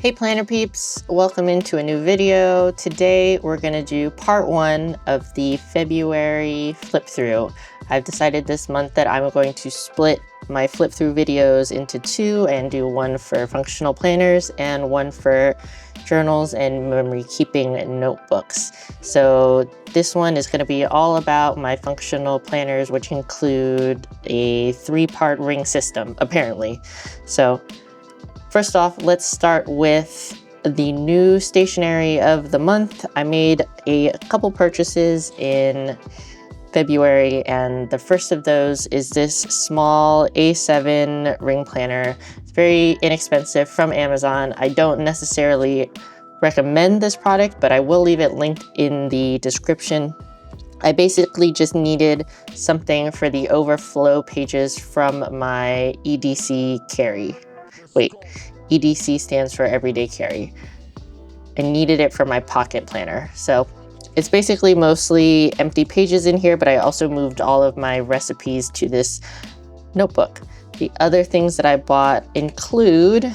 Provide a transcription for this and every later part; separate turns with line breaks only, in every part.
Hey planner peeps, welcome into a new video. Today we're gonna do part 1 of the February flip through. I've decided this month that I'm going to split my flip through videos into 2 and do one for functional planners and one for journals and memory keeping notebooks. So this one is going to be all about my functional planners, which include a 3-part ring system, apparently. So first off, let's start with the new stationery of the month. I made a couple purchases in February, and the first of those is this small A7 ring planner. It's very inexpensive from Amazon. I don't necessarily recommend this product, but I will leave it linked in the description. I basically just needed something for the overflow pages from my EDC carry. Wait, EDC stands for Everyday Carry. I needed it for my pocket planner. So it's basically mostly empty pages in here, but I also moved all of my recipes to this notebook. The other things that I bought include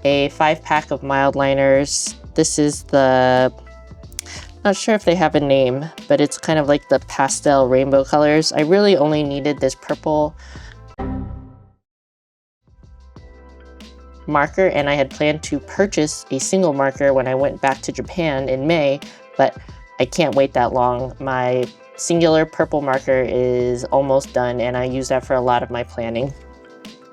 a 5-pack of mild liners. This is the, not sure if they have a name, but it's kind of like the pastel rainbow colors. I really only needed this purple marker, and I had planned to purchase a single marker when I went back to Japan in May, but I can't wait that long. My singular purple marker is almost done, and I use that for a lot of my planning.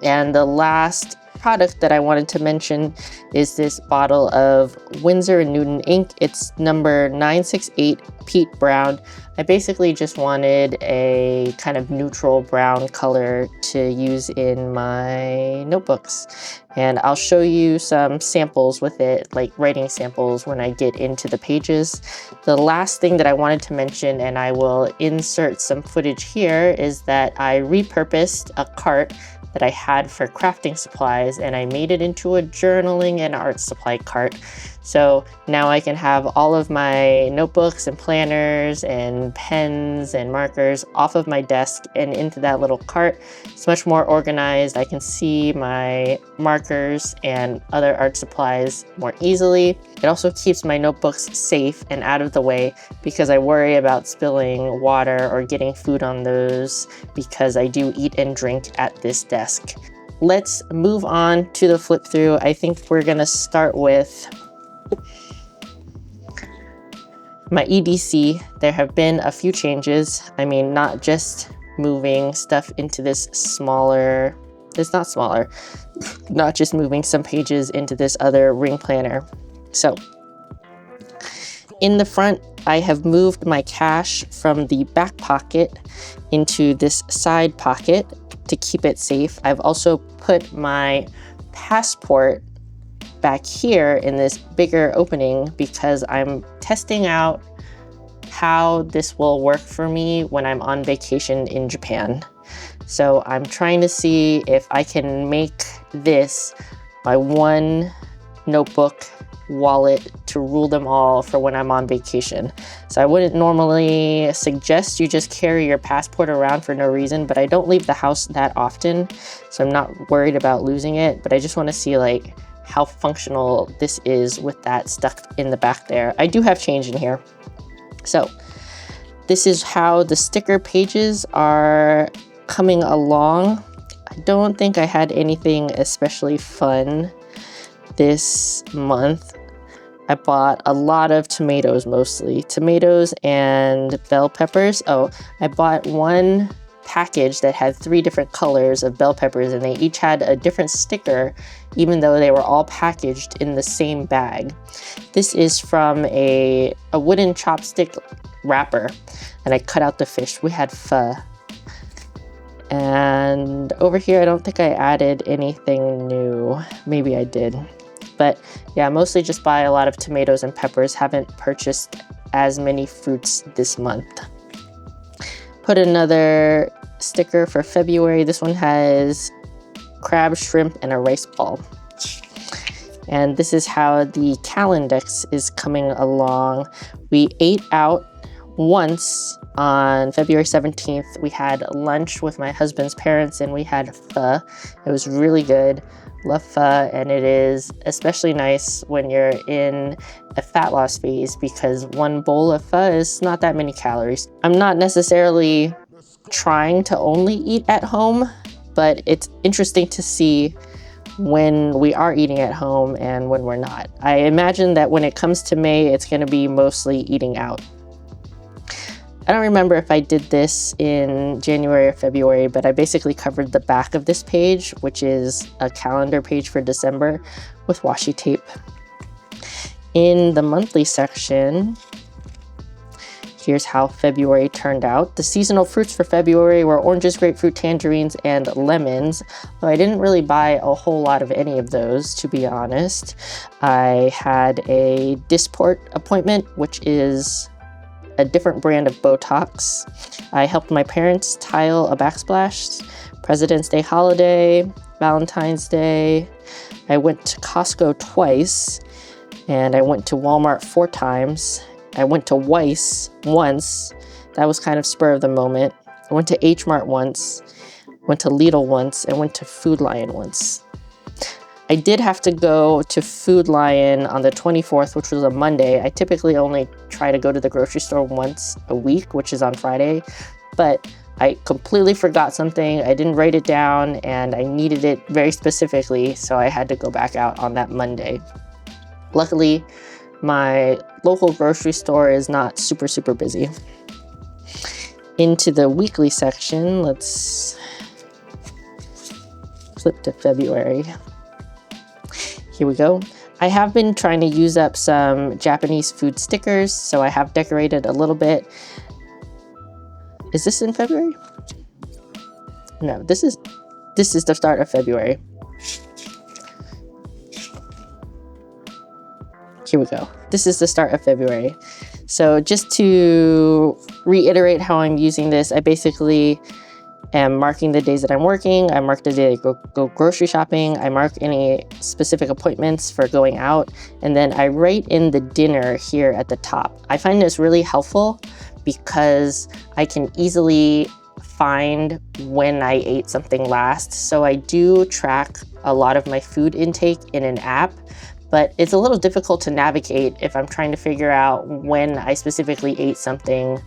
And the last product that I wanted to mention is this bottle of Winsor & Newton ink. It's number 968 Peat Brown. I basically just wanted a kind of neutral brown color to use in my notebooks. And I'll show you some samples with it, like writing samples, when I get into the pages. The last thing that I wanted to mention, and I will insert some footage here, is that I repurposed a cart that I had for crafting supplies, and I made it into a journaling and art supply cart. So now I can have all of my notebooks and planners and pens and markers off of my desk and into that little cart. It's much more organized. I can see my markers and other art supplies more easily. It also keeps my notebooks safe and out of the way because I worry about spilling water or getting food on those because I do eat and drink at this desk. Let's move on to the flip through. I think we're gonna start with my EDC. There have been a few changes. I mean, not just moving stuff into this smaller, it's not smaller, not just moving some pages into this other ring planner. So in the front, I have moved my cash from the back pocket into this side pocket to keep it safe. I've also put my passport back here in this bigger opening because I'm testing out how this will work for me when I'm on vacation in Japan. So I'm trying to see if I can make this my one notebook wallet to rule them all for when I'm on vacation. So I wouldn't normally suggest you just carry your passport around for no reason, but I don't leave the house that often, so I'm not worried about losing it, but I just want to see like how functional this is with that stuck in the back there. I do have change in here. So this is how the sticker pages are coming along. I don't think I had anything especially fun this month. I bought a lot of tomatoes, mostly tomatoes and bell peppers. Oh, I bought one package that had 3 different colors of bell peppers, and they each had a different sticker, even though they were all packaged in the same bag. This is from a wooden chopstick wrapper, and I cut out the fish. We had pho. And over here, I don't think I added anything new. Maybe I did. But yeah, mostly just buy a lot of tomatoes and peppers. Haven't purchased as many fruits this month. Put another sticker for February. This one has crab, shrimp, and a rice ball. And this is how the calendex is coming along. We ate out once on February 17th. We had lunch with my husband's parents and we had pho. It was really good. Love pho, and it is especially nice when you're in a fat loss phase because one bowl of pho is not that many calories. I'm not necessarily trying to only eat at home, but it's interesting to see when we are eating at home and when we're not. I imagine that when it comes to May, it's going to be mostly eating out. I don't remember if I did this in January or February, but I basically covered the back of this page, which is a calendar page for December, with washi tape. In the monthly section, here's how February turned out. The seasonal fruits for February were oranges, grapefruit, tangerines, and lemons. Though I didn't really buy a whole lot of any of those, to be honest. I had a Dysport appointment, which is a different brand of Botox. I helped my parents tile a backsplash, President's Day holiday, Valentine's Day. I went to Costco twice, and I went to Walmart 4 times. I went to Weiss once. That was kind of spur of the moment. I went to H Mart once, went to Lidl once, and went to Food Lion once. I did have to go to Food Lion on the 24th, which was a Monday. I typically only try to go to the grocery store once a week, which is on Friday, but I completely forgot something. I didn't write it down, and I needed it very specifically, so I had to go back out on that Monday. Luckily, my local grocery store is not super busy. Into the weekly section, let's flip to February. Here we go. I have been trying to use up some Japanese food stickers, so I have decorated a little bit. Is this in February? No, this is the start of February. Here we go. This is the start of February. So just to reiterate how I'm using this, I basically am marking the days that I'm working. I mark the day I go grocery shopping. I mark any specific appointments for going out. And then I write in the dinner here at the top. I find this really helpful because I can easily find when I ate something last. So I do track a lot of my food intake in an app, but it's a little difficult to navigate if I'm trying to figure out when I specifically ate something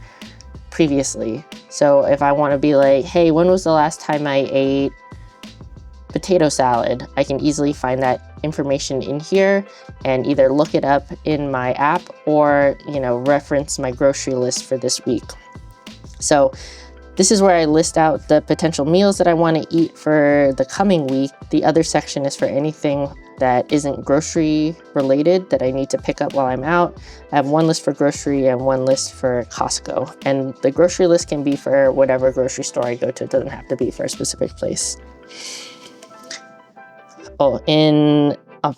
previously. So if I want to be like, hey, when was the last time I ate potato salad? I can easily find that information in here and either look it up in my app or, reference my grocery list for this week. So this is where I list out the potential meals that I want to eat for the coming week. The other section is for anything that isn't grocery related that I need to pick up while I'm out. I have one list for grocery and one list for Costco. And the grocery list can be for whatever grocery store I go to. It doesn't have to be for a specific place. On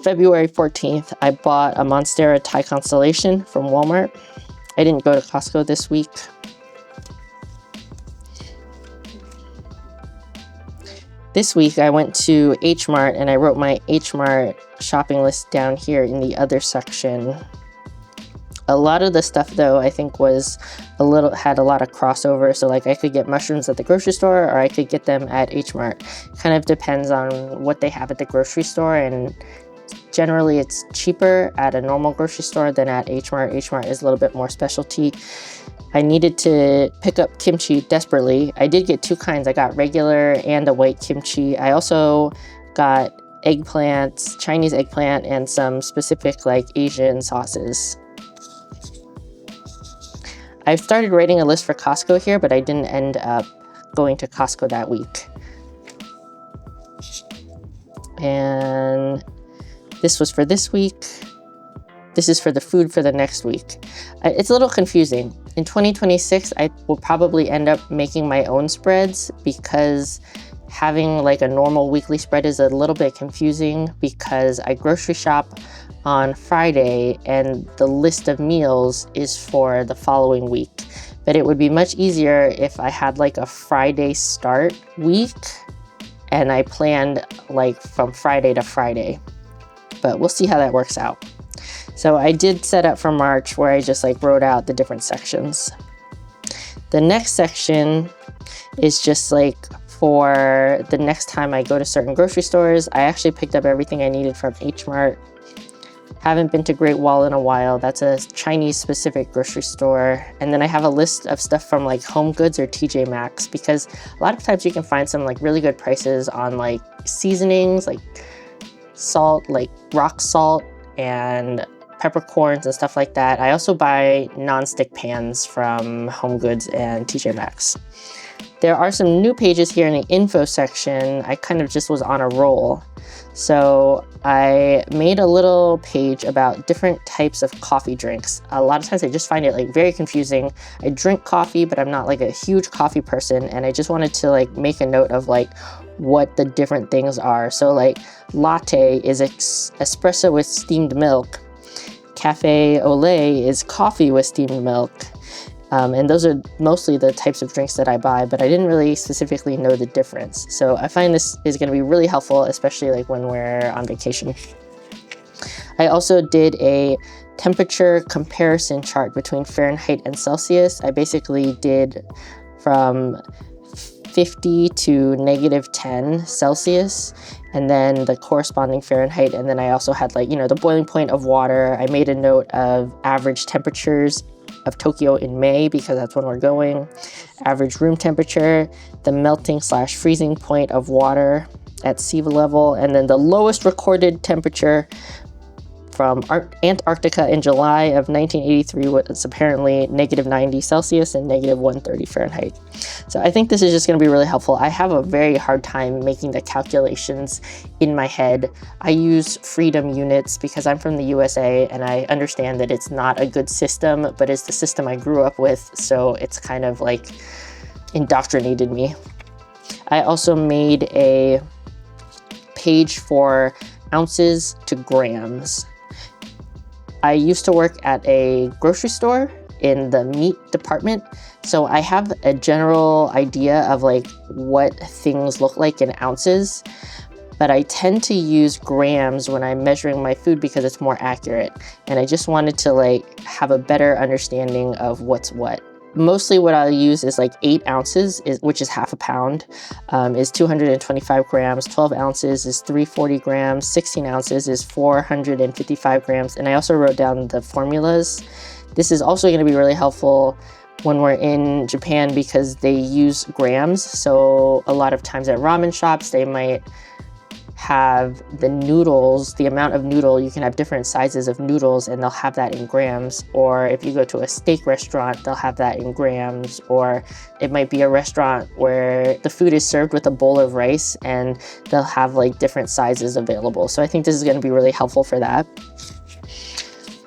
February 14th, I bought a Monstera Thai Constellation from Walmart. I didn't go to Costco this week. This week I went to H Mart and I wrote my H Mart shopping list down here in the other section. A lot of the stuff though I think had a lot of crossover, so like I could get mushrooms at the grocery store or I could get them at H Mart. Kind of depends on what they have at the grocery store, and generally it's cheaper at a normal grocery store than at H Mart. H Mart is a little bit more specialty. I needed to pick up kimchi desperately. I did get 2 kinds. I got regular and a white kimchi. I also got eggplants, Chinese eggplant, and some specific like Asian sauces. I've started writing a list for Costco here, but I didn't end up going to Costco that week. And this was for this week. This is for the food for the next week. It's a little confusing. In 2026, I will probably end up making my own spreads because having like a normal weekly spread is a little bit confusing because I grocery shop on Friday and the list of meals is for the following week. But it would be much easier if I had like a Friday start week and I planned like from Friday to Friday. But we'll see how that works out. So I did set up for March where I just like wrote out the different sections. The next section is just like for the next time I go to certain grocery stores. I actually picked up everything I needed from H Mart. Haven't been to Great Wall in a while. That's a Chinese specific grocery store. And then I have a list of stuff from like Home Goods or TJ Maxx, because a lot of times you can find some like really good prices on like seasonings, like salt, like rock salt and peppercorns and stuff like that. I also buy non-stick pans from Home Goods and TJ Maxx. There are some new pages here in the info section. I kind of just was on a roll. So I made a little page about different types of coffee drinks. A lot of times I just find it like very confusing. I drink coffee, but I'm not like a huge coffee person. And I just wanted to like make a note of like what the different things are. So like latte is espresso with steamed milk. Cafe au lait is coffee with steamed milk. And those are mostly the types of drinks that I buy, but I didn't really specifically know the difference. So I find this is going to be really helpful, especially like when we're on vacation. I also did a temperature comparison chart between Fahrenheit and Celsius. I basically did from 50 to -10 Celsius, and then the corresponding Fahrenheit. And then I also had like, you know, the boiling point of water. I made a note of average temperatures of Tokyo in May, because that's when we're going, average room temperature, the melting / freezing point of water at sea level, and then the lowest recorded temperature from Antarctica in July of 1983 was apparently -90 Celsius and -130 Fahrenheit. So I think this is just going to be really helpful. I have a very hard time making the calculations in my head. I use freedom units because I'm from the USA, and I understand that it's not a good system, but it's the system I grew up with, so it's kind of like indoctrinated me. I also made a page for ounces to grams. I used to work at a grocery store in the meat department, so I have a general idea of like what things look like in ounces, but I tend to use grams when I'm measuring my food because it's more accurate, and I just wanted to like have a better understanding of what's what. Mostly what I'll use is like 8 ounces, which is half a pound, is 225 grams, 12 ounces is 340 grams, 16 ounces is 455 grams, and I also wrote down the formulas. This is also going to be really helpful when we're in Japan because they use grams, so a lot of times at ramen shops they might have the noodles, the amount of noodle, you can have different sizes of noodles and they'll have that in grams. Or if you go to a steak restaurant, they'll have that in grams. Or it might be a restaurant where the food is served with a bowl of rice and they'll have like different sizes available. So I think this is going to be really helpful for that.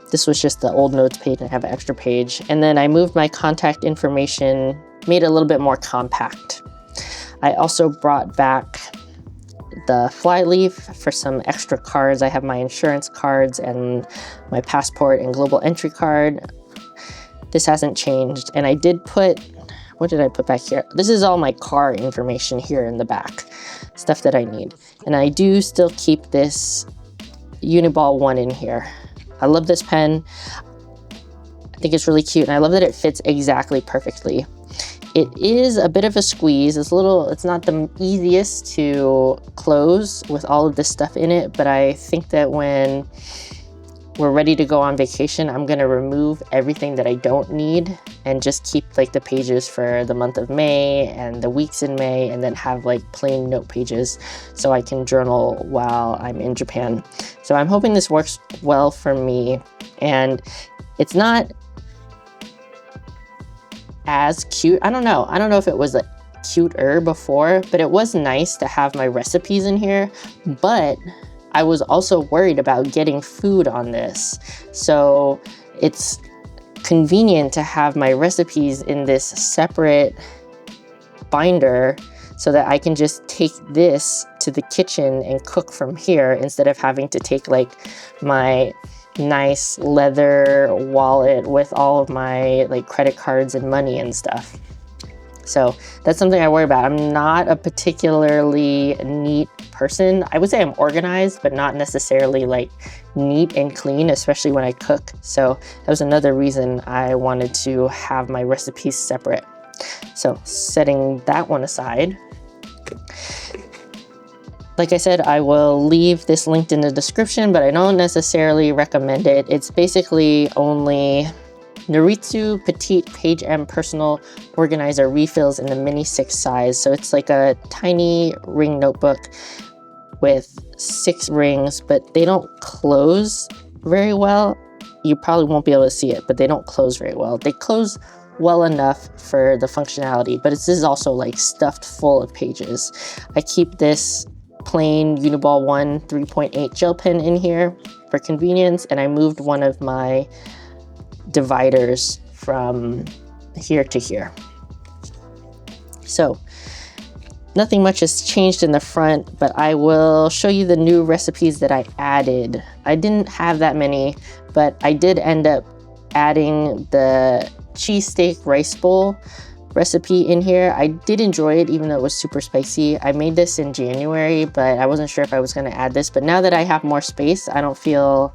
This was just the old notes page, and I have an extra page. And then I moved my contact information, made it a little bit more compact. I also brought back the flyleaf for some extra cards. I have my insurance cards and my passport and global entry card. This hasn't changed. And I did put, what did I put back here? This is all my car information here in the back, stuff that I need. And I do still keep this Uniball 1 in here. I love this pen. I think it's really cute, and I love that it fits exactly perfectly. It is a bit of a squeeze. It's not the easiest to close with all of this stuff in it, but I think that when we're ready to go on vacation, I'm gonna remove everything that I don't need and just keep like the pages for the month of May and the weeks in May, and then have like plain note pages so I can journal while I'm in Japan. So I'm hoping this works well for me, and it's not as cute. I don't know if it was like cuter before, but it was nice to have my recipes in here. But I was also worried about getting food on this, so it's convenient to have my recipes in this separate binder so that I can just take this to the kitchen and cook from here instead of having to take like my nice leather wallet with all of my like credit cards and money and stuff. So that's something I worry about. I'm not a particularly neat person. I would say I'm organized, but not necessarily like neat and clean, especially when I cook. So that was another reason I wanted to have my recipes separate. So setting that one aside, Like I said, I will leave this linked in the description, but I don't necessarily recommend it. It's basically only Noritsu Petite Page M Personal Organizer refills in the mini 6 size. So it's like a tiny ring notebook with 6 rings, but they don't close very well. You probably won't be able to see it, but they don't close very well. They close well enough for the functionality, but this is also like stuffed full of pages. I keep this plain Uniball 1 3.8 gel pen in here for convenience, and I moved one of my dividers from here to here. So nothing much has changed in the front, but I will show you the new recipes that I added. I didn't have that many, but I did end up adding the cheesesteak rice bowl recipe in here. I did enjoy it, even though it was super spicy. I made this in January, but I wasn't sure if I was going to add this. But now that I have more space, I don't feel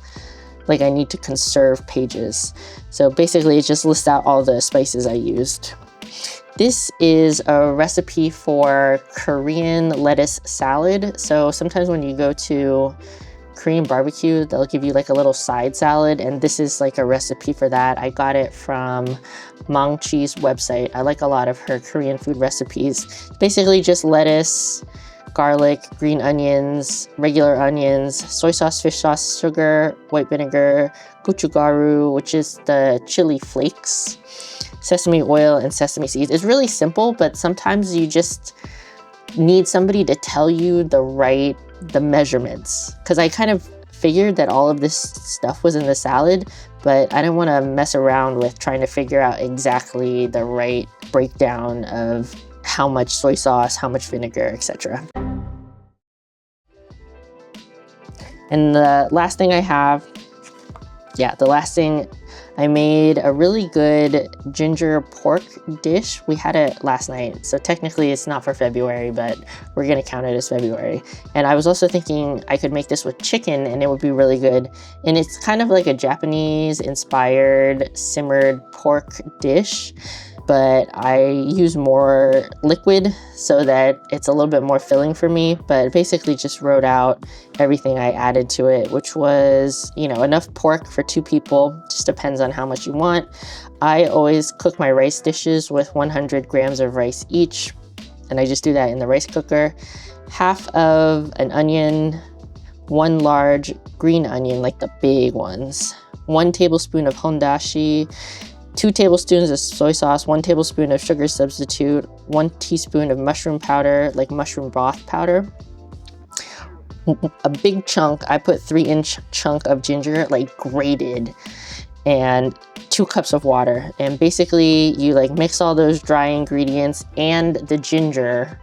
like I need to conserve pages. So basically, it just lists out all the spices I used. This is a recipe for Korean lettuce salad. So sometimes when you go to Korean barbecue, they'll give you like a little side salad, and this is like a recipe for that. I got it from Mangchi's website. I like a lot of her Korean food recipes. Basically just lettuce, garlic, green onions, regular onions, soy sauce, fish sauce, sugar, white vinegar, gochugaru, which is the chili flakes, sesame oil, and sesame seeds. It's really simple, but sometimes you just need somebody to tell you the measurements, because I kind of figured that all of this stuff was in the salad, but I didn't want to mess around with trying to figure out exactly the right breakdown of how much soy sauce, how much vinegar, etc. And the last thing I made a really good ginger pork dish. We had it last night, so technically it's not for February, but we're gonna count it as February. And I was also thinking I could make this with chicken and it would be really good. And it's kind of like a Japanese inspired simmered pork dish, but I use more liquid so that it's a little bit more filling for me. But basically just wrote out everything I added to it, which was, enough pork for 2 people. Just depends on how much you want. I always cook my rice dishes with 100 grams of rice each, and I just do that in the rice cooker. Half of an onion, 1 large green onion, like the big ones, 1 tablespoon of hondashi, 2 tablespoons of soy sauce, 1 tablespoon of sugar substitute, 1 teaspoon of mushroom powder, like mushroom broth powder. A big chunk, I put 3-inch chunk of ginger, like grated, and 2 cups of water. And basically you like mix all those dry ingredients and the ginger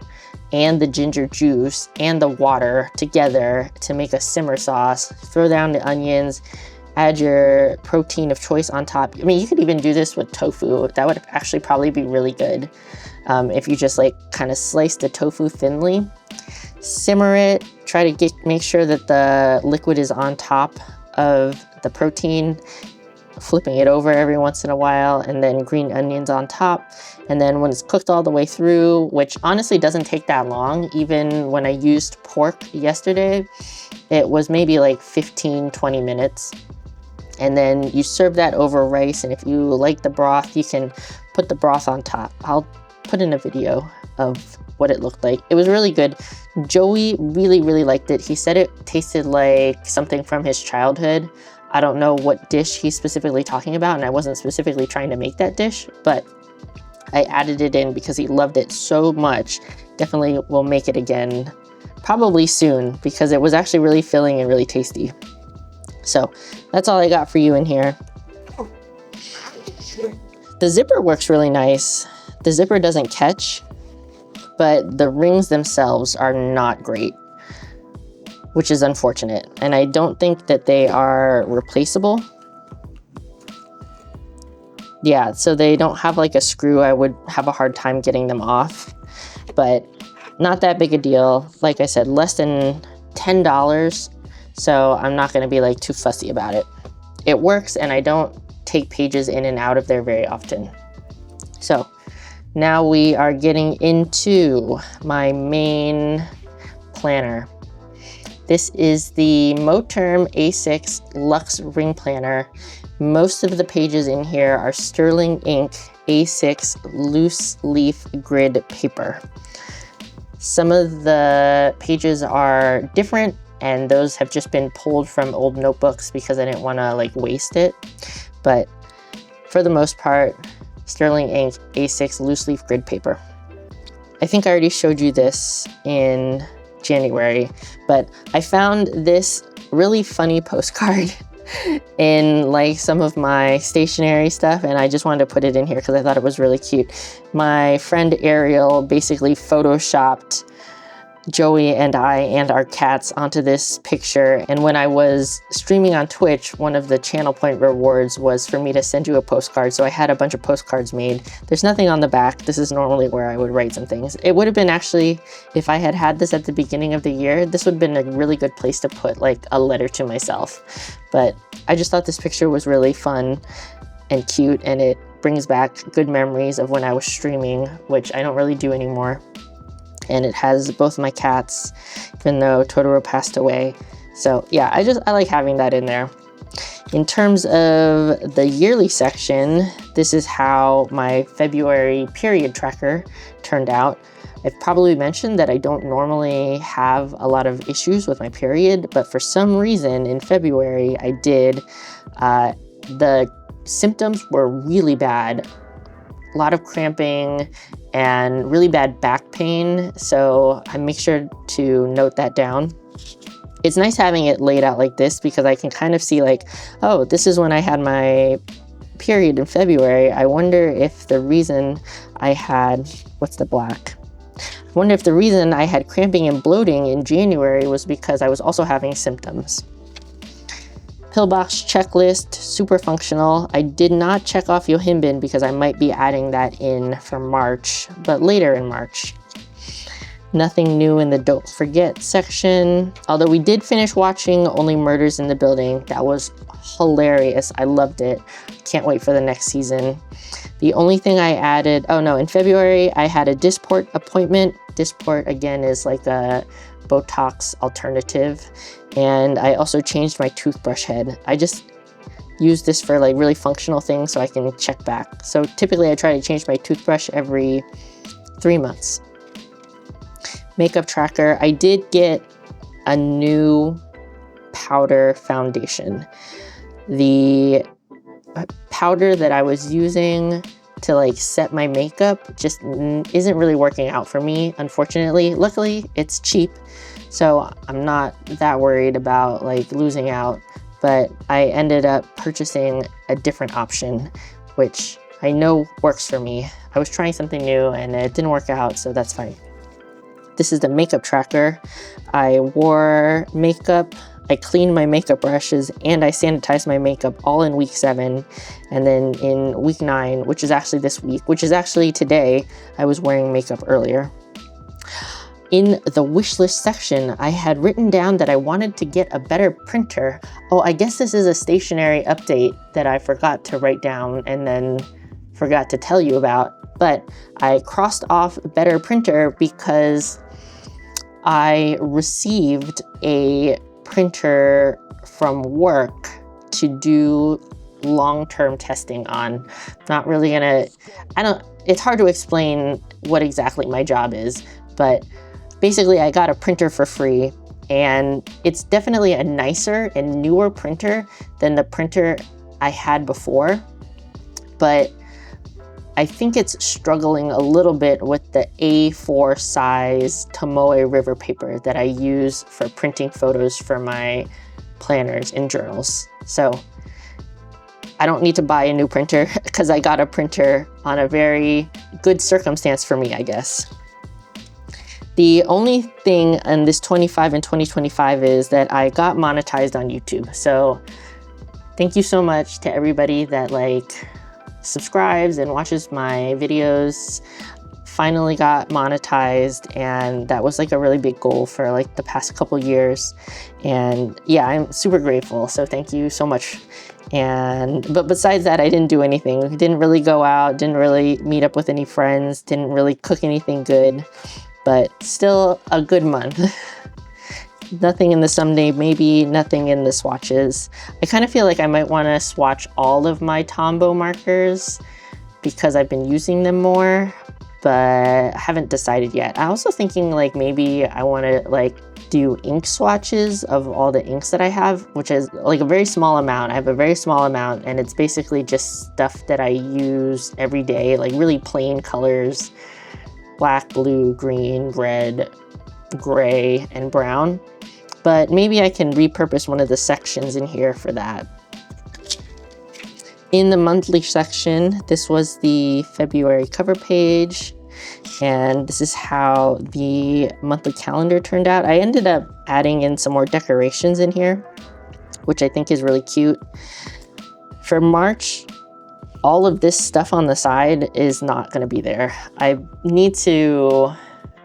juice and the water together to make a simmer sauce. Throw down the onions, add your protein of choice on top. I mean, you could even do this with tofu. That would actually probably be really good if you just like kind of slice the tofu thinly. Simmer it, try to make sure that the liquid is on top of the protein, flipping it over every once in a while, and then green onions on top. And then when it's cooked all the way through, which honestly doesn't take that long, even when I used pork yesterday, it was maybe like 15-20 minutes. And then you serve that over rice, and if you like the broth, you can put the broth on top. I'll put in a video of what it looked like. It was really good. Joey really, really liked it. He said it tasted like something from his childhood. I don't know what dish he's specifically talking about, and I wasn't specifically trying to make that dish, but I added it in because he loved it so much. Definitely will make it again, probably soon, because it was actually really filling and really tasty. So that's all I got for you in here. The zipper works really nice. The zipper doesn't catch, but the rings themselves are not great, which is unfortunate. And I don't think that they are replaceable. Yeah, so they don't have like a screw. I would have a hard time getting them off, but not that big a deal. Like I said, less than $10. So I'm not gonna be like too fussy about it. It works, and I don't take pages in and out of there very often. So Now we are getting into my main planner. This is the Moterm A6 Luxe Ring Planner. Most of the pages in here are sterling ink A6 loose leaf grid paper. Some of the pages are different, and those have just been pulled from old notebooks because I didn't want to like waste it. But for the most part, sterling ink A6 loose leaf grid paper. I think I already showed you this in January, but I found this really funny postcard in like some of my stationery stuff, and I just wanted to put it in here because I thought it was really cute. My friend Ariel basically photoshopped Joey and I and our cats onto this picture, and when I was streaming on Twitch, one of the channel point rewards was for me to send you a postcard, so I had a bunch of postcards made. There's nothing on the back. This is normally where I would write some things. It would have been actually, if I had had this at the beginning of the year, this would have been a really good place to put like a letter to myself. But I just thought this picture was really fun and cute, and it brings back good memories of when I was streaming, which I don't really do anymore. And it has both my cats, even though Totoro passed away. So yeah, I like having that in there. In terms of the yearly section, this is how my February period tracker turned out. I've probably mentioned that I don't normally have a lot of issues with my period, but for some reason in February I did. The symptoms were really bad. A lot of cramping and really bad back pain, so I make sure to note that down. It's nice having it laid out like this because I can kind of see like, oh, this is when I had my period in February. I wonder if the reason I had, what's the black? I wonder if the reason I had cramping and bloating in January was because I was also having symptoms. Pillbox checklist, super functional. I did not check off Yohimbin because I might be adding that in for March, but later in March. Nothing new in the don't forget section. Although we did finish watching Only Murders in the Building. That was hilarious. I loved it. Can't wait for the next season. The only thing I added, oh no, in February I had a Dysport appointment. Dysport again is like a Botox alternative. And I also changed my toothbrush head. I just use this for like really functional things so I can check back. So typically I try to change my toothbrush every 3 months. Makeup tracker. I did get a new powder foundation. The powder that I was using to like set my makeup just isn't really working out for me, unfortunately. Luckily, it's cheap, so I'm not that worried about like losing out, but I ended up purchasing a different option, which I know works for me. I was trying something new and it didn't work out, so that's fine. This is the makeup tracker. I wore makeup, I cleaned my makeup brushes, and I sanitized my makeup all in week 7. And then in week 9, which is actually this week, which is actually today, I was wearing makeup earlier. In the wish list section, I had written down that I wanted to get a better printer. Oh, I guess this is a stationery update that I forgot to write down and then forgot to tell you about. But I crossed off better printer because I received a printer from work to do long-term testing on. Not really gonna, it's hard to explain what exactly my job is, but basically I got a printer for free, and it's definitely a nicer and newer printer than the printer I had before, but I think it's struggling a little bit with the A4 size Tomoe River paper that I use for printing photos for my planners and journals. So I don't need to buy a new printer because I got a printer on a very good circumstance for me, I guess. The only thing in this 25 and 2025 is that I got monetized on YouTube. So thank you so much to everybody that like subscribes and watches my videos. finally got monetized, and that was like a really big goal for like the past couple years. And yeah, I'm super grateful. So thank you so much. But besides that, I didn't do anything. Didn't really go out, didn't really meet up with any friends, didn't really cook anything good, but still a good month. Nothing in the someday, maybe nothing in the swatches. I kind of feel like I might want to swatch all of my Tombow markers because I've been using them more, but I haven't decided yet. I'm also thinking like maybe I want to like do ink swatches of all the inks that I have, which is like a very small amount. I have a very small amount, and it's basically just stuff that I use every day, like really plain colors: black, blue, green, red, gray, and brown. But maybe I can repurpose one of the sections in here for that. In the monthly section, this was the February cover page, and this is how the monthly calendar turned out. I ended up adding in some more decorations in here, which I think is really cute. For March, all of this stuff on the side is not going to be there. I need to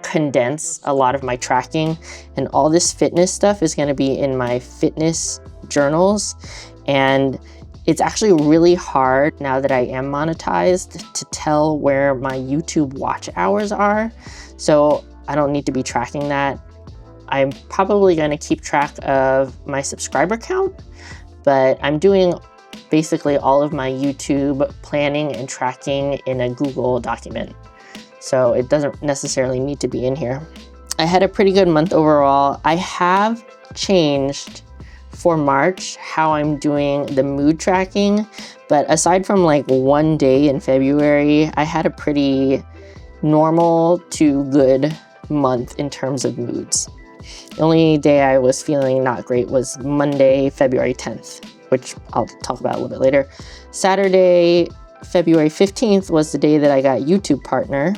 condense a lot of my tracking, and all this fitness stuff is going to be in my fitness journals. And it's actually really hard now that I am monetized to tell where my YouTube watch hours are. So I don't need to be tracking that. I'm probably going to keep track of my subscriber count, but I'm doing basically all of my YouTube planning and tracking in a Google document. So it doesn't necessarily need to be in here. I had a pretty good month overall. I have changed for March how I'm doing the mood tracking, but aside from like one day in February, I had a pretty normal to good month in terms of moods. The only day I was feeling not great was Monday, February 10th, which I'll talk about a little bit later. Saturday, February 15th was the day that I got YouTube Partner.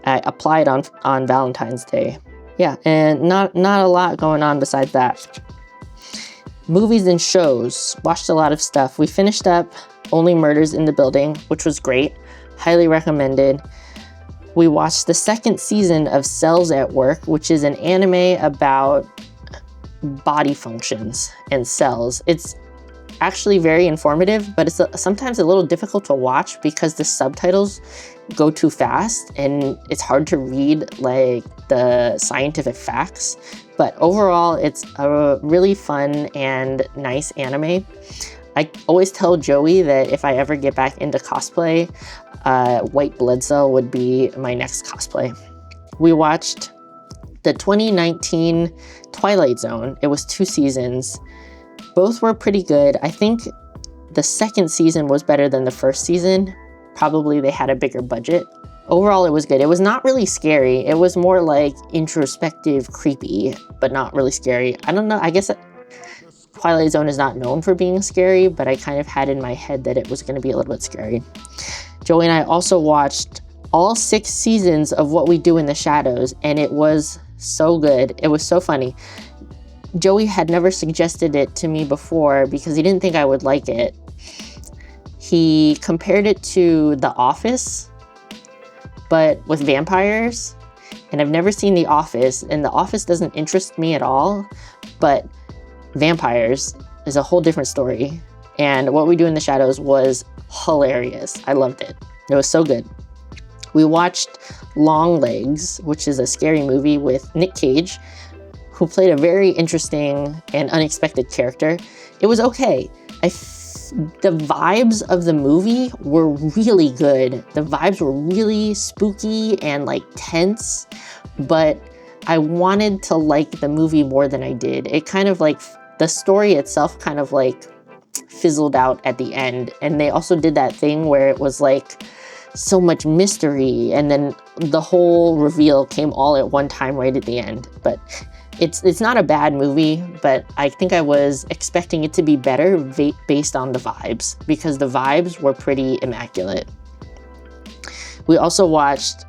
I applied on Valentine's Day. Yeah, and not a lot going on besides that. Movies and shows. Watched a lot of stuff. We finished up Only Murders in the Building, which was great. Highly recommended. We watched the second season of Cells at Work, which is an anime about body functions and cells. It's actually very informative, but it's sometimes a little difficult to watch because the subtitles go too fast and it's hard to read like the scientific facts. But overall, it's a really fun and nice anime. I always tell Joey that if I ever get back into cosplay, White Blood Cell would be my next cosplay. We watched the 2019 Twilight Zone. It was 2 seasons. Both were pretty good. I think the second season was better than the first season. Probably they had a bigger budget. Overall, it was good. It was not really scary. It was more like introspective, creepy, but not really scary. I don't know. I guess Twilight Zone is not known for being scary, but I kind of had in my head that it was going to be a little bit scary. Joey and I also watched all 6 seasons of What We Do in the Shadows, and it was so good. It was so funny. Joey had never suggested it to me before because he didn't think I would like it. He compared it to The Office, but with vampires. And I've never seen The Office, and The Office doesn't interest me at all, but vampires is a whole different story. And What We Do in the Shadows was hilarious. I loved it. It was so good. We watched Long Legs, which is a scary movie with Nick Cage, who played a very interesting and unexpected character. It was okay. The vibes of the movie were really good. The vibes were really spooky and like tense, but I wanted to like the movie more than I did. It kind of like, the story itself kind of like fizzled out at the end. And they also did that thing where it was like so much mystery, and then the whole reveal came all at one time right at the end. But it's not a bad movie, but I think I was expecting it to be better based on the vibes, because the vibes were pretty immaculate. We also watched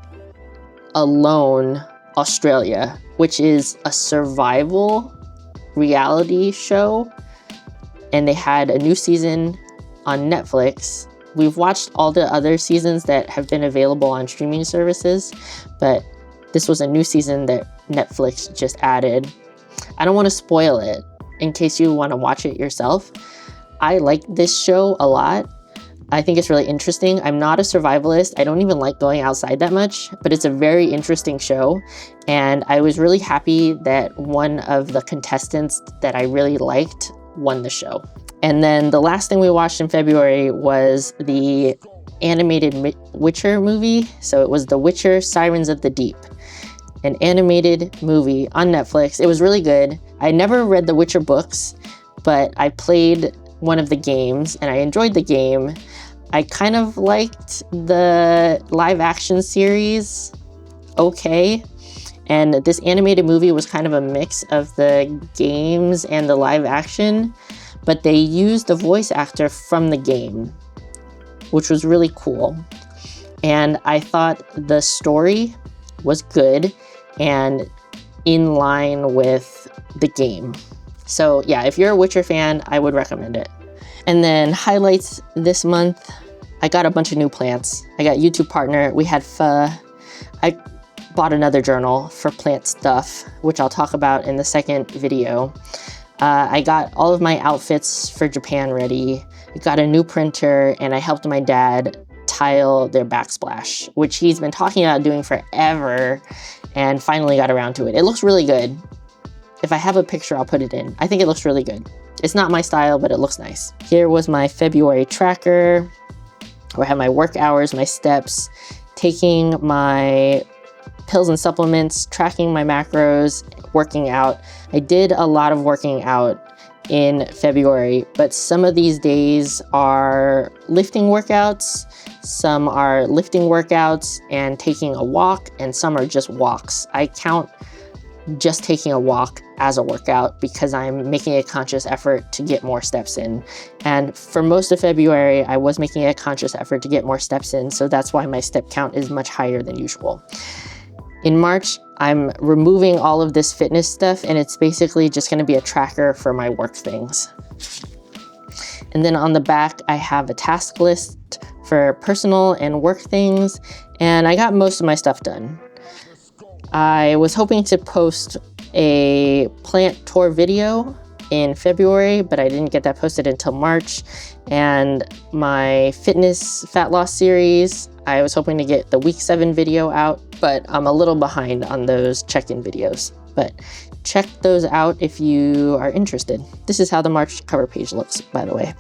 Alone Australia, which is a survival reality show, and they had a new season on Netflix we've watched all the other seasons that have been available on streaming services, but this was a new season that Netflix just added. I don't want to spoil it in case you want to watch it yourself. I like this show a lot. I think it's really interesting. I'm not a survivalist. I don't even like going outside that much, but it's a very interesting show. And I was really happy that one of the contestants that I really liked won the show. And then the last thing we watched in February was the animated Witcher movie. So it was The Witcher: Sirens of the Deep, an animated movie on Netflix. It was really good. I never read the Witcher books, but I played one of the games and I enjoyed the game. I kind of liked the live action series okay, and this animated movie was kind of a mix of the games and the live action, but they used the voice actor from the game, which was really cool. And I thought the story was good and in line with the game. So yeah, if you're a Witcher fan, I would recommend it. And then highlights this month, I got a bunch of new plants. I got YouTube partner, we had pho. I bought another journal for plant stuff, which I'll talk about in the second video. I got all of my outfits for Japan ready. I got a new printer and I helped my dad tile their backsplash, which he's been talking about doing forever and finally got around to it. It looks really good. If I have a picture, I'll put it in. I think it looks really good. It's not my style, but it looks nice. Here was my February tracker, where I have my work hours, my steps, taking my pills and supplements, tracking my macros, working out. I did a lot of working out in February, but some of these days are lifting workouts, some are lifting workouts and taking a walk, and some are just walks. I count just taking a walk as a workout because I'm making a conscious effort to get more steps in. And for most of February, I was making a conscious effort to get more steps in, so that's why my step count is much higher than usual. In March, I'm removing all of this fitness stuff, and it's basically just going to be a tracker for my work things. And then on the back, I have a task list for personal and work things, and I got most of my stuff done. I was hoping to post a plant tour video in February, but I didn't get that posted until March. And my fitness fat loss series, I was hoping to get the week 7 video out, but I'm a little behind on those check-in videos. But check those out if you are interested. This is how the March cover page looks, by the way.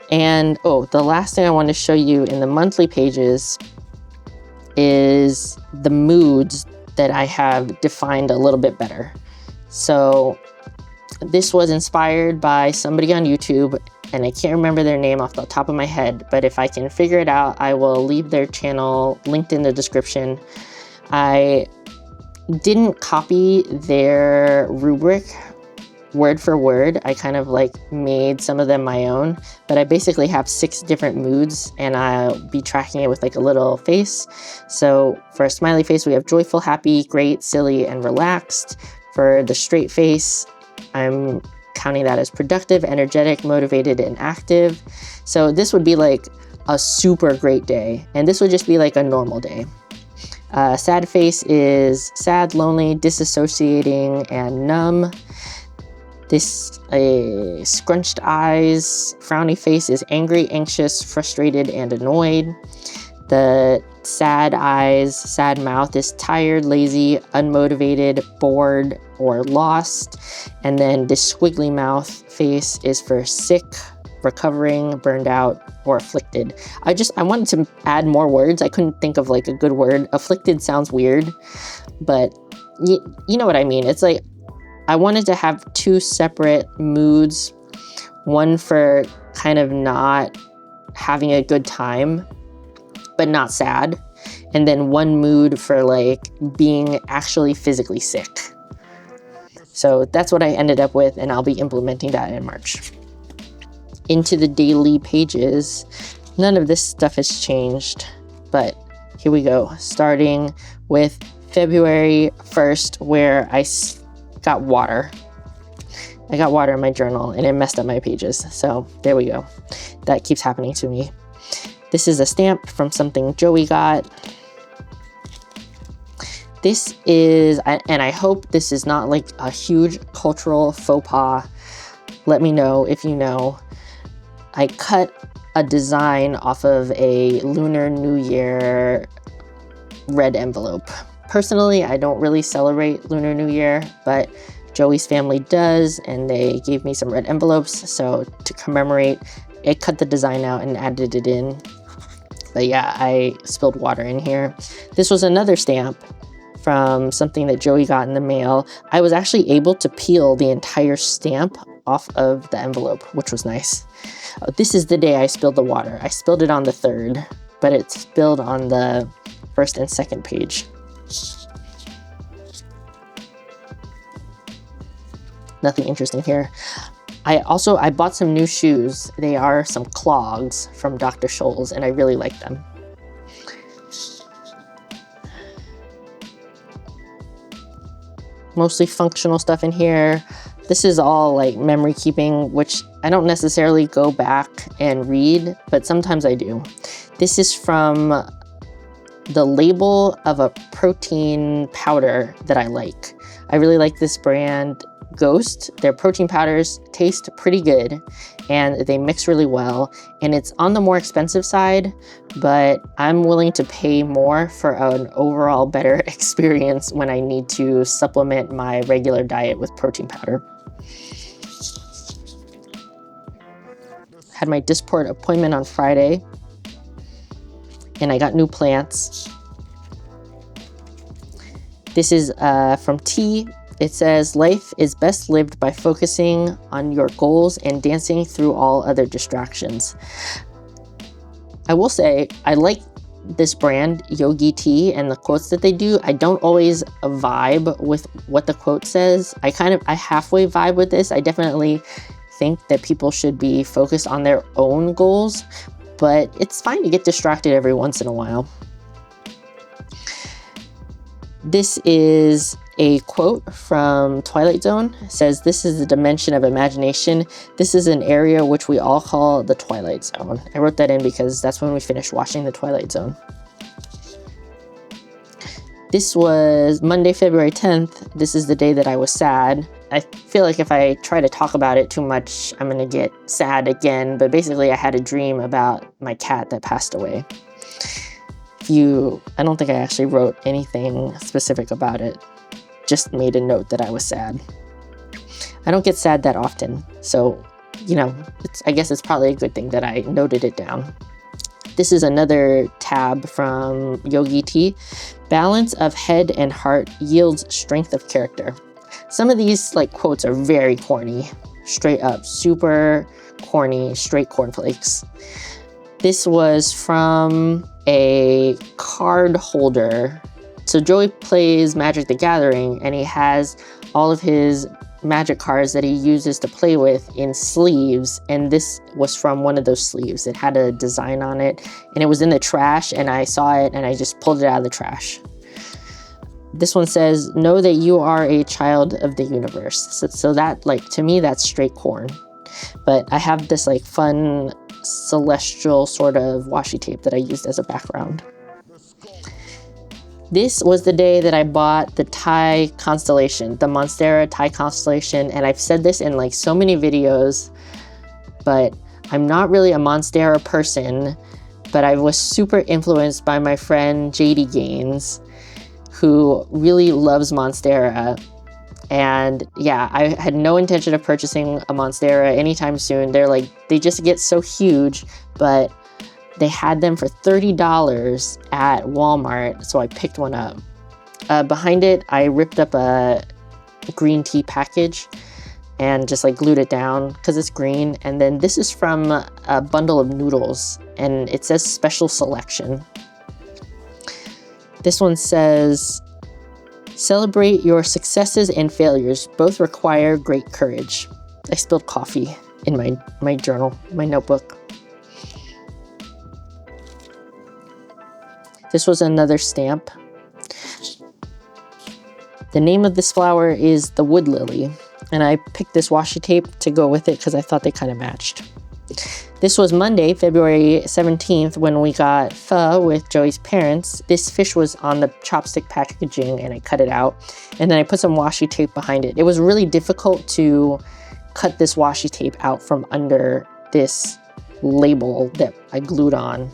And the last thing I want to show you in the monthly pages is the moods that I have defined a little bit better. So this was inspired by somebody on YouTube, and I can't remember their name off the top of my head, but if I can figure it out, I will leave their channel linked in the description. I didn't copy their rubric word for word. I kind of made some of them my own, but I basically have 6 different moods, and I'll be tracking it with a little face. So for a smiley face, we have joyful, happy, great, silly, and relaxed. For the straight face, I'm counting that as productive, energetic, motivated, and active. So this would be a super great day, and this would just be a normal day. Sad face is sad, lonely, disassociating, and numb. This scrunched eyes, frowny face is angry, anxious, frustrated, and annoyed. The sad eyes, sad mouth is tired, lazy, unmotivated, bored, or lost. And then this squiggly mouth face is for sick, recovering, burned out, or afflicted. I wanted to add more words. I couldn't think of a good word. Afflicted sounds weird, but you know what I mean. It's I wanted to have 2 separate moods, one for kind of not having a good time, but not sad, and then one mood for being actually physically sick. So that's what I ended up with, and I'll be implementing that in March. Into the daily pages, none of this stuff has changed, but here we go. Starting with February 1st, where I got water. I got water in my journal and it messed up my pages. So there we go. That keeps happening to me. This is a stamp from something Joey got. This is, and I hope this is not like a huge cultural faux pas. Let me know if you know. I cut a design off of a Lunar New Year red envelope. Personally, I don't really celebrate Lunar New Year, but Joey's family does, and they gave me some red envelopes. So to commemorate, I cut the design out and added it in. But yeah, I spilled water in here. This was another stamp from something that Joey got in the mail. I was actually able to peel the entire stamp off of the envelope, which was nice. This is the day I spilled the water. I spilled it on the 3rd, but it spilled on the 1st and 2nd page. Nothing interesting here. I bought some new shoes. They are some clogs from Dr. Scholl's, and I really like them. Mostly functional stuff in here. This is all like memory keeping, which I don't necessarily go back and read, but sometimes I do. This is from the label of a protein powder that I like. I really like this brand, Ghost. Their protein powders taste pretty good and they mix really well, and it's on the more expensive side, but I'm willing to pay more for an overall better experience when I need to supplement my regular diet with protein powder. Had my Dysport appointment on Friday and I got new plants. This is from T. It says, life is best lived by focusing on your goals and dancing through all other distractions. I will say, I like this brand, Yogi Tea, and the quotes that they do. I don't always vibe with what the quote says. I halfway vibe with this. I definitely think that people should be focused on their own goals, but it's fine to get distracted every once in a while. This is a quote from Twilight Zone. It says, this is the dimension of imagination. This is an area which we all call the Twilight Zone. I wrote that in because that's when we finished watching the Twilight Zone. This was Monday, February 10th. This is the day that I was sad. I feel like if I try to talk about it too much, I'm gonna get sad again. But basically I had a dream about my cat that passed away. I don't think I actually wrote anything specific about it. Just made a note that I was sad. I don't get sad that often, so, you know, I guess it's probably a good thing that I noted it down. This is another tab from Yogi Tea. Balance of head and heart yields strength of character. Some of these like quotes are very corny, straight up, super corny, straight cornflakes. This was from a card holder. So Joey plays Magic the Gathering, and he has all of his Magic cards that he uses to play with in sleeves, and this was from one of those sleeves. It had a design on it, and it was in the trash, and I saw it, and I just pulled it out of the trash. This one says, know that you are a child of the universe. So that, like, to me, that's straight corn. But I have this, like, fun celestial sort of washi tape that I used as a background. This was the day that I bought the Thai constellation, the Monstera Thai constellation, and I've said this in like so many videos, but I'm not really a Monstera person, but I was super influenced by my friend JD Gaines, who really loves Monstera. And yeah, I had no intention of purchasing a Monstera anytime soon. They just get so huge, but they had them for $30 at Walmart, so I picked one up. Behind it, I ripped up a green tea package and just like glued it down because it's green. And then this is from a bundle of noodles, and it says special selection. This one says, celebrate your successes and failures. Both require great courage. I spilled coffee in my journal, my notebook. This was another stamp. The name of this flower is the wood lily, and I picked this washi tape to go with it because I thought they kind of matched. This was Monday, February 17th, when we got pho with Joey's parents. This fish was on the chopstick packaging and I cut it out. And then I put some washi tape behind it. It was really difficult to cut this washi tape out from under this label that I glued on.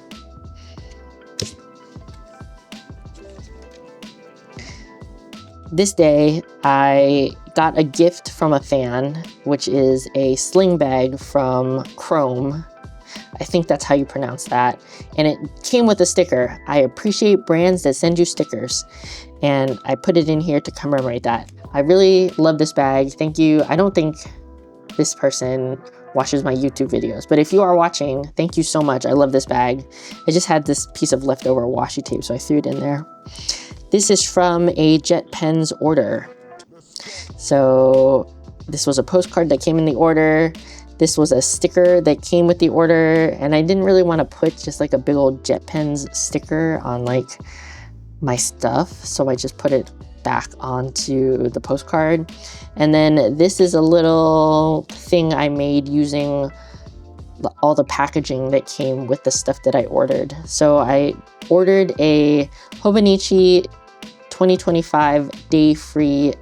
This day, I got a gift from a fan, which is a sling bag from Chrome. I think that's how you pronounce that. And it came with a sticker. I appreciate brands that send you stickers. And I put it in here to commemorate that. I really love this bag. Thank you. I don't think this person watches my YouTube videos, but if you are watching, thank you so much. I love this bag. I just had this piece of leftover washi tape, so I threw it in there. This is from a Jet Pens order. So this was a postcard that came in the order. This was a sticker that came with the order, and I didn't really want to put just like a big old Jet Pens sticker on like my stuff, so I just put it back onto the postcard. And then this is a little thing I made using all the packaging that came with the stuff that I ordered. So I ordered a Hobonichi 2025 day-free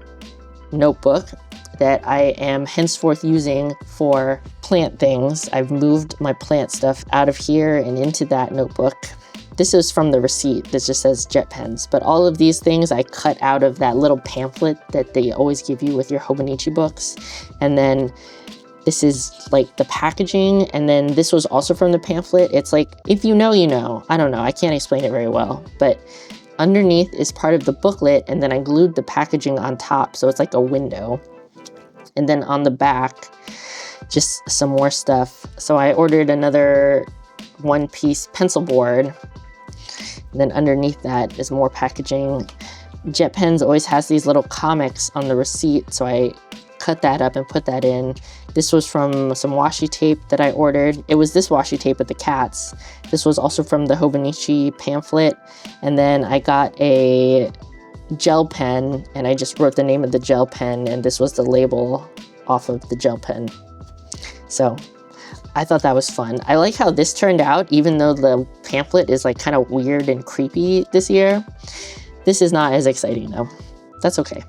notebook that I am henceforth using for plant things. I've moved my plant stuff out of here and into that notebook. This is from the receipt that just says Jet Pens, but all of these things I cut out of that little pamphlet that they always give you with your Hobonichi books. And then this is like the packaging, and then this was also from the pamphlet. It's like, if you know, you know. I don't know, I can't explain it very well, but underneath is part of the booklet, and then I glued the packaging on top, so it's like a window. And then on the back, just some more stuff. So I ordered another one-piece pencil board. And then underneath that is more packaging. Jet Pens always has these little comics on the receipt, so I cut that up and put that in. This was from some washi tape that I ordered. It was this washi tape with the cats. This was also from the Hobonichi pamphlet. And then I got a gel pen, and I just wrote the name of the gel pen, and this was the label off of the gel pen. So I thought that was fun. I like how this turned out, even though the pamphlet is like kind of weird and creepy this year. This is not as exciting though. That's okay.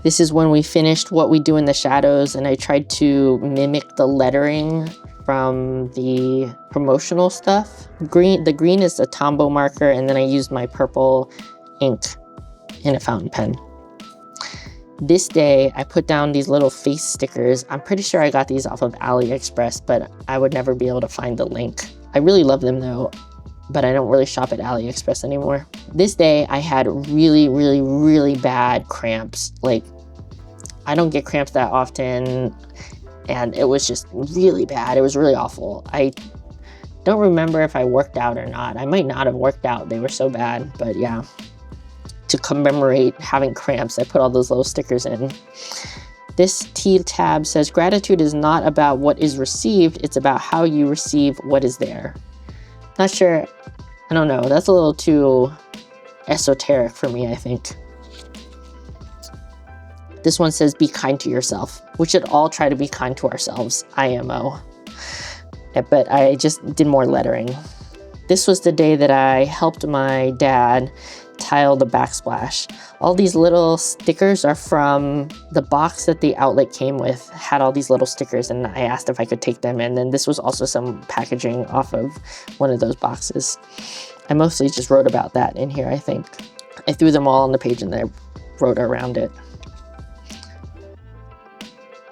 This is when we finished What We Do in the Shadows, and I tried to mimic the lettering from the promotional stuff. The green is a Tombow marker, and then I used my purple ink in a fountain pen. This day, I put down these little face stickers. I'm pretty sure I got these off of AliExpress, but I would never be able to find the link. I really love them though, but I don't really shop at AliExpress anymore. This day, I had really, really, really bad cramps. Like, I don't get cramps that often, and it was just really bad. It was really awful. I don't remember if I worked out or not. I might not have worked out. They were so bad, but yeah. To commemorate having cramps, I put all those little stickers in. This T tab says, gratitude is not about what is received, it's about how you receive what is there. Not sure, I don't know, that's a little too esoteric for me, I think. This one says, be kind to yourself. We should all try to be kind to ourselves, IMO. But I just did more lettering. This was the day that I helped my dad tile the backsplash. All these little stickers are from the box that the outlet came with, had all these little stickers, and I asked if I could take them, and then this was also some packaging off of one of those boxes. I mostly just wrote about that in here, I think. I threw them all on the page and then I wrote around it.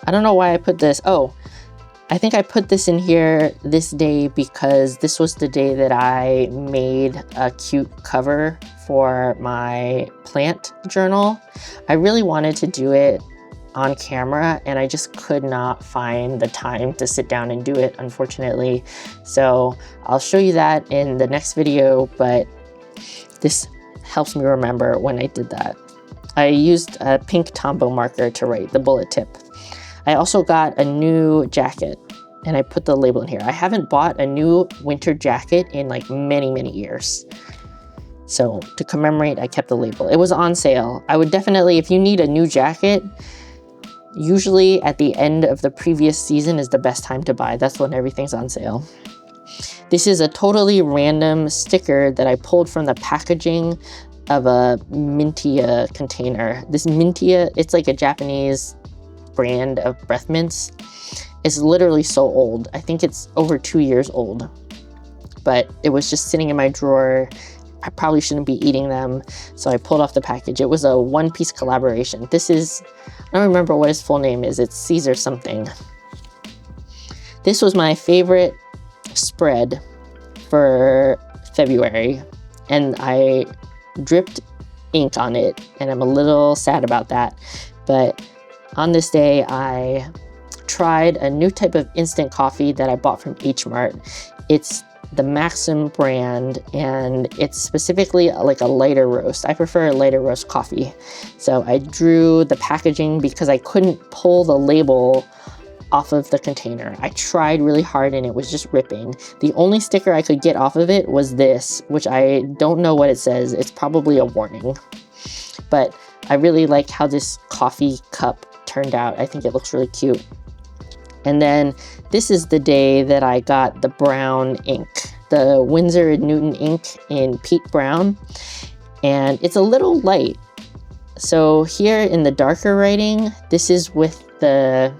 I don't know why I put this. Oh, I think I put this in here this day because this was the day that I made a cute cover for my plant journal. I really wanted to do it on camera and I just could not find the time to sit down and do it, unfortunately. So I'll show you that in the next video, but this helps me remember when I did that. I used a pink Tombow marker to write the bullet tip. I also got a new jacket and I put the label in here. I haven't bought a new winter jacket in like many, many years. So to commemorate, I kept the label. It was on sale. I would definitely, if you need a new jacket, usually at the end of the previous season is the best time to buy. That's when everything's on sale. This is a totally random sticker that I pulled from the packaging of a Mintia container. This Mintia, it's like a Japanese brand of breath mints. It's literally so old. I think it's over 2 years old, but it was just sitting in my drawer. I probably shouldn't be eating them, so I pulled off the package. It was a one-piece collaboration. This is, I don't remember what his full name is. It's Caesar something. This was my favorite spread for February, and I dripped ink on it, and I'm a little sad about that. But on this day, I tried a new type of instant coffee that I bought from H Mart. It's the Maxim brand, and it's specifically like a lighter roast. I prefer a lighter roast coffee. So I drew the packaging because I couldn't pull the label off of the container. I tried really hard and it was just ripping. The only sticker I could get off of it was this, which I don't know what it says. It's probably a warning. But I really like how this coffee cup turned out. I think it looks really cute. And then this is the day that I got the brown ink, the Winsor & Newton ink in Peat Brown. And it's a little light. So here in the darker writing, this is with the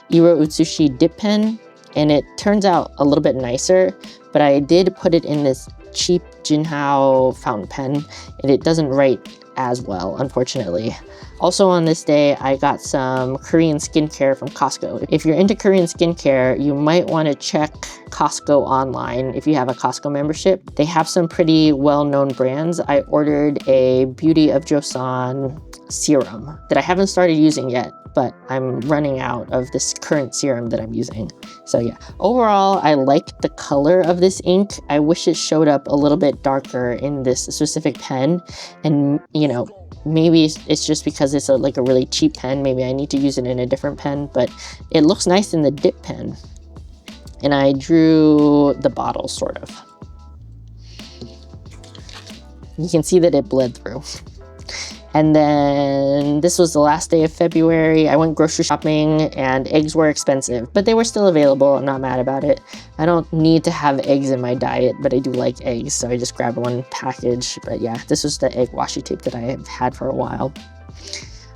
Iro Utsushi dip pen, and it turns out a little bit nicer, but I did put it in this cheap Jinhao fountain pen, and it doesn't write as well, unfortunately. Also on this day, I got some Korean skincare from Costco. If you're into Korean skincare, you might want to check Costco online if you have a Costco membership. They have some pretty well-known brands. I ordered a Beauty of Joseon serum that I haven't started using yet, but I'm running out of this current serum that I'm using. So yeah, overall, I like the color of this ink. I wish it showed up a little bit darker in this specific pen. And you know, maybe it's just because it's like a really cheap pen. Maybe I need to use it in a different pen, but it looks nice in the dip pen. And I drew the bottle, sort of. You can see that it bled through. And then this was the last day of February. I went grocery shopping and eggs were expensive, but they were still available. I'm not mad about it. I don't need to have eggs in my diet, but I do like eggs, so I just grabbed one package. But yeah, this was the egg washi tape that I have had for a while.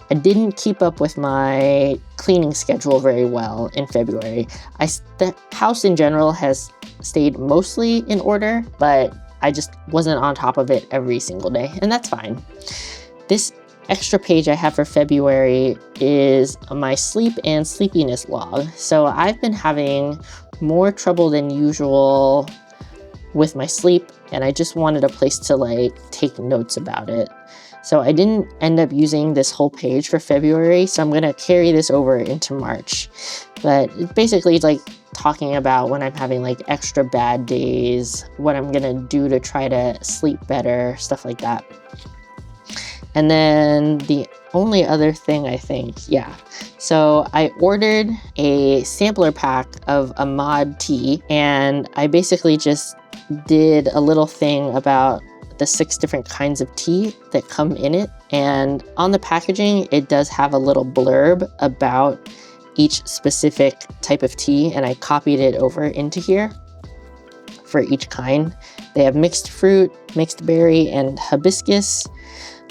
I didn't keep up with my cleaning schedule very well in February. The house in general has stayed mostly in order, but I just wasn't on top of it every single day, and that's fine. This extra page I have for February is my sleep and sleepiness log. So I've been having more trouble than usual with my sleep, and I just wanted a place to like take notes about it. So I didn't end up using this whole page for February, so I'm gonna carry this over into March. But basically it's like talking about when I'm having like extra bad days, what I'm gonna do to try to sleep better, stuff like that. And then the only other thing I think, yeah. So I ordered a sampler pack of a mod tea, and I basically just did a little thing about the 6 different kinds of tea that come in it. And on the packaging, it does have a little blurb about each specific type of tea, and I copied it over into here for each kind. They have mixed fruit, mixed berry, and hibiscus,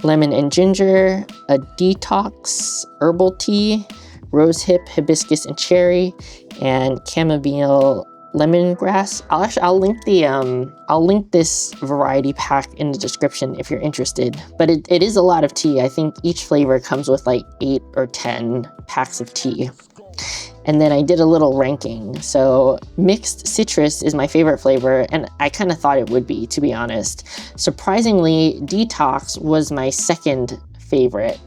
lemon and ginger, a detox herbal tea, rosehip, hibiscus and cherry, and chamomile lemongrass. I'll link this variety pack in the description if you're interested. But it is a lot of tea. I think each flavor comes with like 8 or 10 packs of tea. And then I did a little ranking. So mixed citrus is my favorite flavor, and I kind of thought it would be, to be honest. Surprisingly, detox was my second favorite.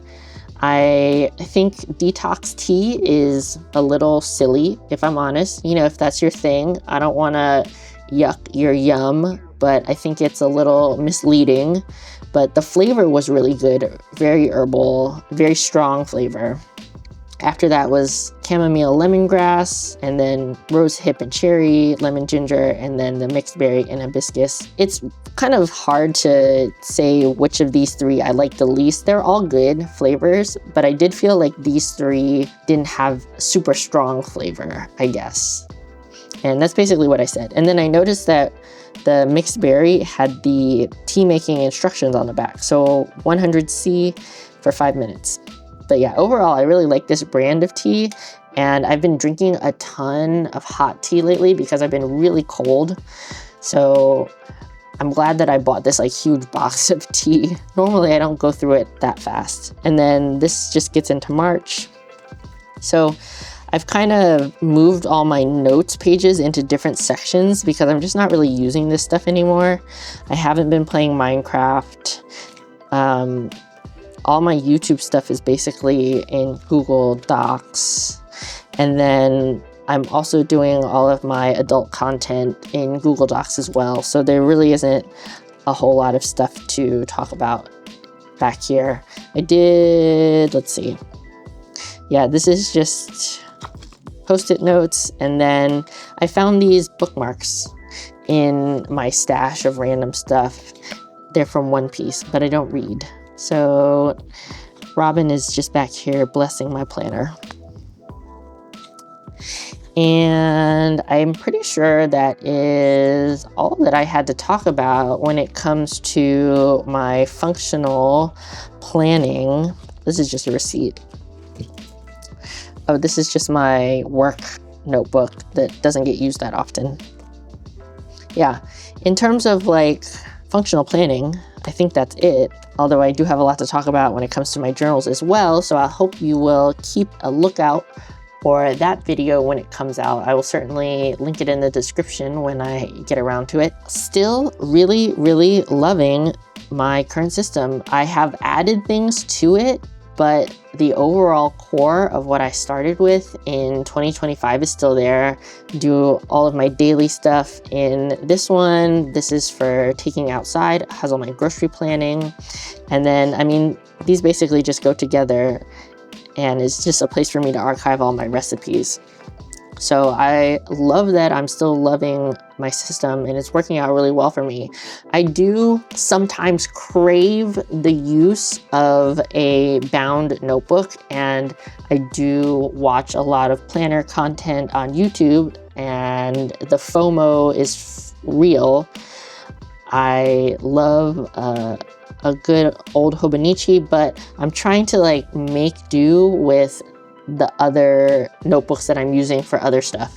I think detox tea is a little silly, if I'm honest. You know, if that's your thing, I don't want to yuck your yum, but I think it's a little misleading. But the flavor was really good, very herbal, very strong flavor. After that was chamomile lemongrass, and then rose hip and cherry, lemon ginger, and then the mixed berry and hibiscus. It's kind of hard to say which of these three I like the least. They're all good flavors, but I did feel like these three didn't have super strong flavor, I guess. And that's basically what I said. And then I noticed that the mixed berry had the tea making instructions on the back. So 100C for 5 minutes. But yeah, overall, I really like this brand of tea, and I've been drinking a ton of hot tea lately because I've been really cold. So I'm glad that I bought this like huge box of tea. Normally I don't go through it that fast. And then this just gets into March. So I've kind of moved all my notes pages into different sections because I'm just not really using this stuff anymore. I haven't been playing Minecraft. All my YouTube stuff is basically in Google Docs. And then I'm also doing all of my adult content in Google Docs as well. So there really isn't a whole lot of stuff to talk about back here. I did, let's see. Yeah, this is just Post-it notes. And then I found these bookmarks in my stash of random stuff. They're from One Piece, but I don't read. So Robin is just back here blessing my planner. And I'm pretty sure that is all that I had to talk about when it comes to my functional planning. This is just a receipt. Oh, this is just my work notebook that doesn't get used that often. Yeah, in terms of like functional planning, I think that's it. Although I do have a lot to talk about when it comes to my journals as well, so I hope you will keep a lookout for that video when it comes out. I will certainly link it in the description when I get around to it. Still really, really loving my current system. I have added things to it, but the overall core of what I started with in 2025 is still there. Do all of my daily stuff in this one. This is for taking outside. It has all my grocery planning. And then, I mean, these basically just go together, and it's just a place for me to archive all my recipes. So I love that I'm still loving my system, and it's working out really well for me. I do sometimes crave the use of a bound notebook, and I do watch a lot of planner content on YouTube, and the FOMO is real. I love a good old Hobonichi, but I'm trying to like make do with the other notebooks that I'm using for other stuff.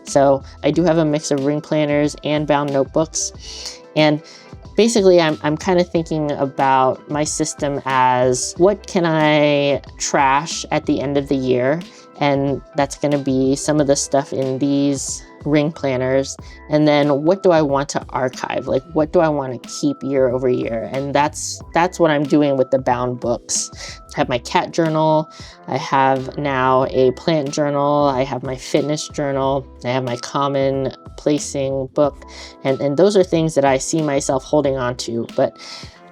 So I do have a mix of ring planners and bound notebooks. And basically I'm kind of thinking about my system as what can I trash at the end of the year? And that's gonna be some of the stuff in these ring planners. And then what do I want to archive? Like what do I want to keep year over year? And that's what I'm doing with the bound books. I have my cat journal. I have now a plant journal. I have my fitness journal. I have my common placing book. And those are things that I see myself holding on to. But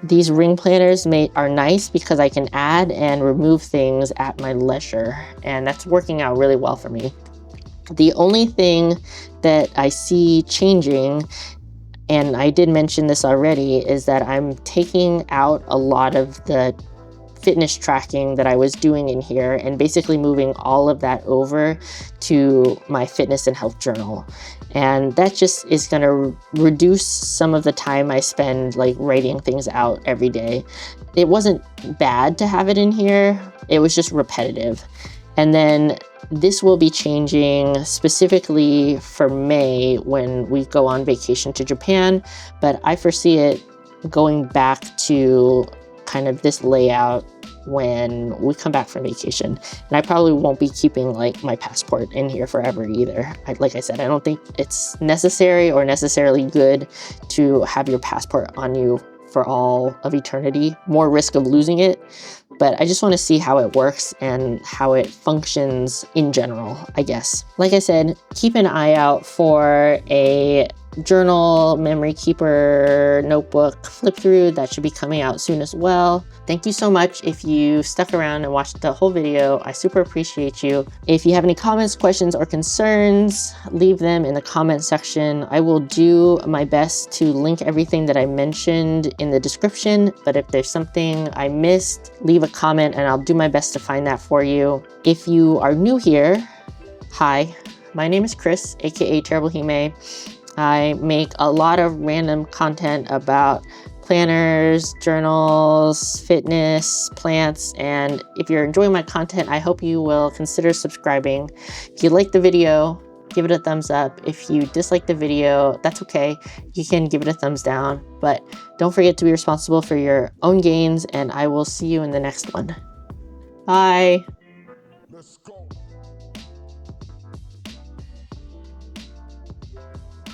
these ring planners are nice because I can add and remove things at my leisure. And that's working out really well for me. The only thing that I see changing, and I did mention this already, is that I'm taking out a lot of the fitness tracking that I was doing in here and basically moving all of that over to my fitness and health journal. And that just is going to reduce some of the time I spend like writing things out every day. It wasn't bad to have it in here. It was just repetitive. And then this will be changing specifically for May when we go on vacation to Japan, but I foresee it going back to kind of this layout when we come back from vacation. And I probably won't be keeping like my passport in here forever either. Like I said, I don't think it's necessary or necessarily good to have your passport on you for all of eternity. More risk of losing it. But I just want to see how it works and how it functions in general, I guess. Like I said, keep an eye out for a journal memory keeper notebook flip through that should be coming out soon as well. Thank you so much if you stuck around and watched the whole video. I super appreciate you. If you have any comments, questions, or concerns, leave them in the comment section. I will do my best to link everything that I mentioned in the description, but if there's something I missed, leave a comment and I'll do my best to find that for you. If you are new here, hi, my name is Chris, aka Terrible Hime. I make a lot of random content about planners, journals, fitness, plants, and if you're enjoying my content, I hope you will consider subscribing. If you like the video, give it a thumbs up. If you dislike the video, that's okay. You can give it a thumbs down, but don't forget to be responsible for your own gains, and I will see you in the next one. Bye. Let's go.